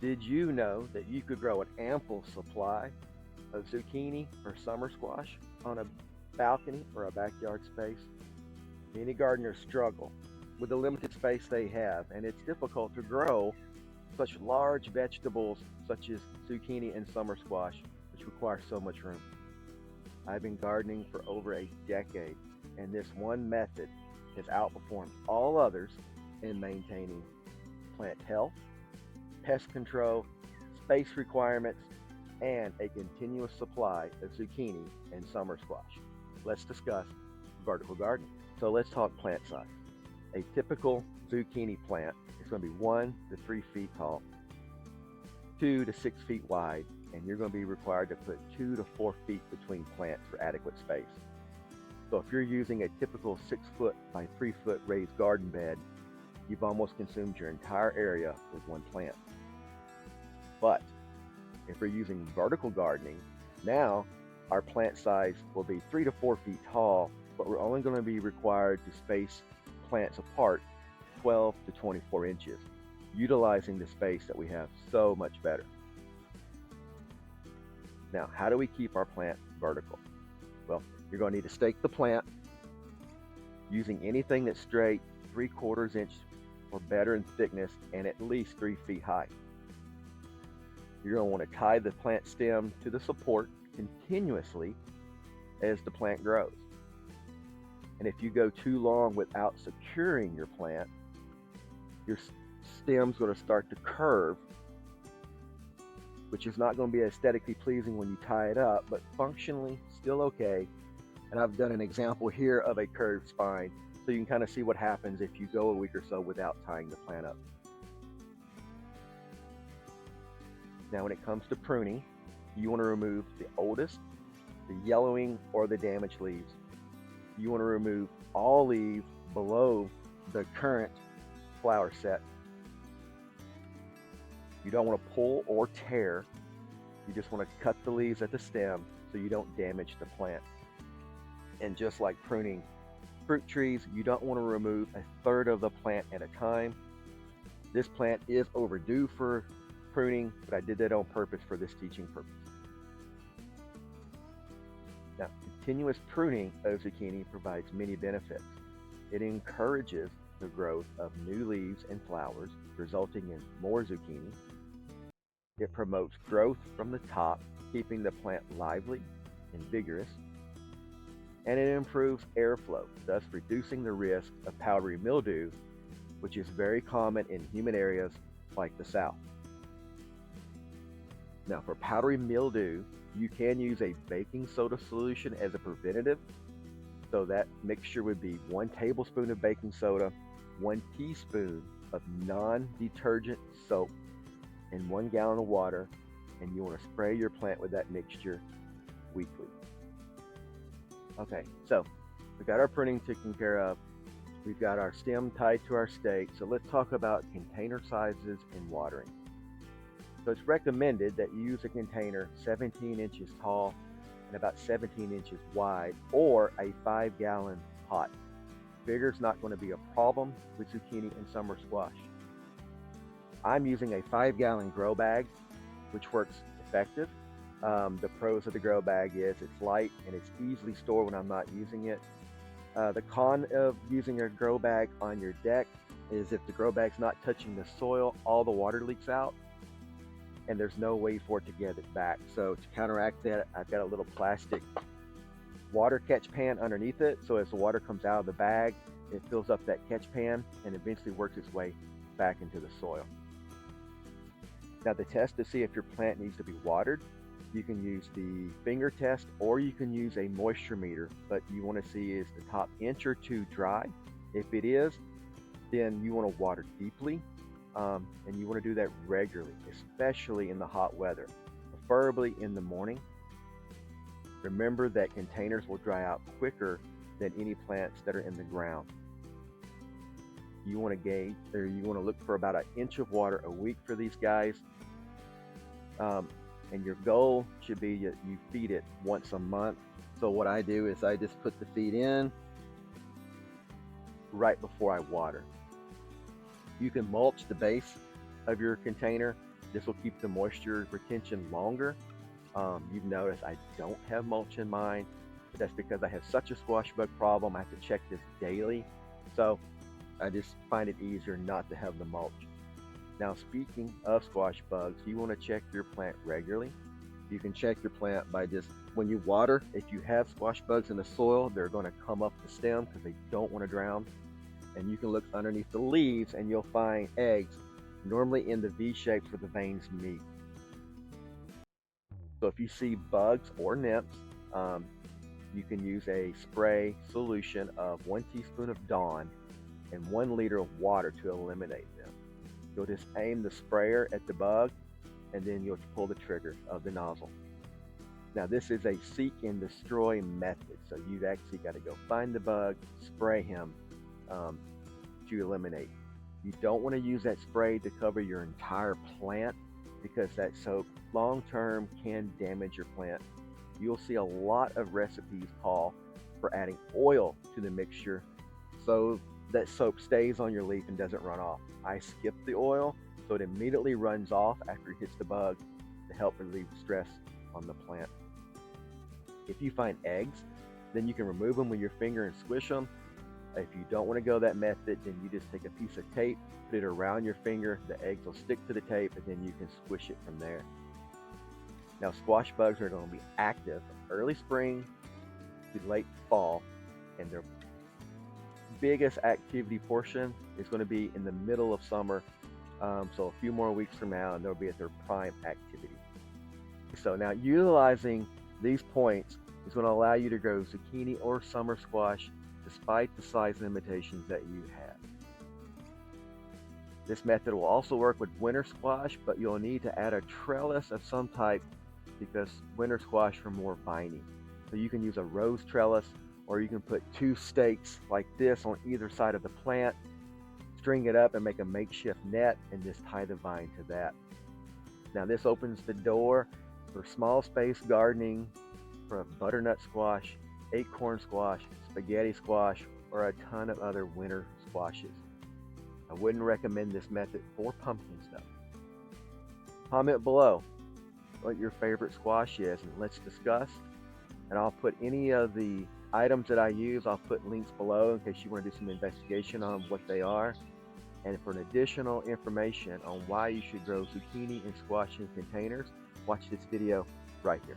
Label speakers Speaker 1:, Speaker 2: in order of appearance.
Speaker 1: Did you know that you could grow an ample supply of zucchini or summer squash on a balcony or a backyard space? Many gardeners struggle with the limited space they have, and it's difficult to grow such large vegetables such as zucchini and summer squash, which require so much room. I've been gardening for over a decade, and this one method has outperformed all others in maintaining plant health, pest control, space requirements, and a continuous supply of zucchini and summer squash. Let's discuss vertical gardening. So let's talk plant size. A typical zucchini plant is going to be 1 to 3 feet tall, 2 to 6 feet wide, and you're going to be required to put 2 to 4 feet between plants for adequate space. So if you're using a typical 6 foot by 3 foot raised garden bed, you've almost consumed your entire area with one plant. But if we're using vertical gardening, now our plant size will be 3 to 4 feet tall, but we're only going to be required to space plants apart 12 to 24 inches, utilizing the space that we have so much better. Now, how do we keep our plant vertical? Well, you're going to need to stake the plant using anything that's straight, 3/4 inch or better in thickness, and at least 3 feet high. You're going to want to tie the plant stem to the support continuously as the plant grows. And if you go too long without securing your plant, your stem's going to start to curve, which is not going to be aesthetically pleasing when you tie it up, but functionally still okay. And I've done an example here of a curved spine, so you can kind of see what happens if you go a week or so without tying the plant up. Now, when it comes to pruning, you want to remove the oldest, the yellowing, or the damaged leaves. You want to remove all leaves below the current flower set. You don't want to pull or tear. You just want to cut the leaves at the stem so you don't damage the plant. And just like pruning fruit trees, you don't want to remove a third of the plant at a time. This plant is overdue for pruning, but I did that on purpose for this teaching purpose. Now, continuous pruning of zucchini provides many benefits. It encourages the growth of new leaves and flowers, resulting in more zucchini. It promotes growth from the top, keeping the plant lively and vigorous. And it improves airflow, thus reducing the risk of powdery mildew, which is very common in humid areas like the South. Now, for powdery mildew, you can use a baking soda solution as a preventative. So that mixture would be 1 tablespoon of baking soda, 1 teaspoon of non-detergent soap, and 1 gallon of water, and you want to spray your plant with that mixture weekly. Okay, so we got our pruning taken care of. We've got our stem tied to our stake. So let's talk about container sizes and watering. So it's recommended that you use a container 17 inches tall and about 17 inches wide, or a 5-gallon pot. Bigger is not going to be a problem with zucchini and summer squash. I'm using a 5-gallon grow bag, which works effective. The pros of the grow bag is it's light and it's easily stored when I'm not using it. The con of using a grow bag on your deck is if the grow bag's not touching the soil, all the water leaks out and there's no way for it to get it back. So to counteract that, I've got a little plastic water catch pan underneath it. So as the water comes out of the bag, it fills up that catch pan and eventually works its way back into the soil. Now, the test to see if your plant needs to be watered, you can use the finger test or you can use a moisture meter, but you want to see is the top inch or two dry. If it is, then you want to water deeply, and you want to do that regularly, especially in the hot weather, preferably in the morning. Remember that containers will dry out quicker than any plants that are in the ground. You want to gauge, or you want to look for about 1 inch of water a week for these guys. And your goal should be that you feed it once a month. So what I do is I just put the feed in right before I water. You can mulch the base of your container This will keep the moisture retention longer. You've noticed I don't have mulch in mine, but that's because I have such a squash bug problem. I have to check this daily. So I just find it easier not to have the mulch. Now, speaking of squash bugs, you want to check your plant regularly. You can check your plant by just when you water. If you have squash bugs in the soil, they're going to come up the stem because they don't want to drown. And you can look underneath the leaves and you'll find eggs, normally in the V shapes where the veins meet. So if you see bugs or nymphs, um, you can use a spray solution of 1 teaspoon of Dawn and 1 liter of water to eliminate them. You'll just aim the sprayer at the bug and then you'll pull the trigger of the nozzle. Now this is a seek and destroy method, so you've actually got to go find the bug, spray him um, to eliminate. You don't want to use that spray to cover your entire plant because that soap long term can damage your plant. You'll see a lot of recipes call for adding oil to the mixture so that soap stays on your leaf and doesn't run off. I skip the oil so it immediately runs off after it hits the bug to help relieve stress on the plant. If you find eggs, then you can remove them with your finger and squish them. If you don't want to go that method, then you just take a piece of tape, put it around your finger, the eggs will stick to the tape, and then you can squish it from there. Now, squash bugs are going to be active early spring to late fall, and their biggest activity portion is going to be in the middle of summer. So a few more weeks from now, and they'll be at their prime activity. So now utilizing these points is going to allow you to grow zucchini or summer squash despite the size limitations that you have. This method will also work with winter squash, but you'll need to add a trellis of some type because winter squash are more viney. So you can use a rose trellis, or you can put 2 stakes like this on either side of the plant, string it up and make a makeshift net and just tie the vine to that. Now this opens the door for small space gardening for butternut squash, acorn squash, spaghetti squash, or a ton of other winter squashes. I wouldn't recommend this method for pumpkins though. Comment below what your favorite squash is and let's discuss. And I'll put any of the items that I use, I'll put links below in case you want to do some investigation on what they are. And for an additional information on why you should grow zucchini and squash in containers, watch this video right here.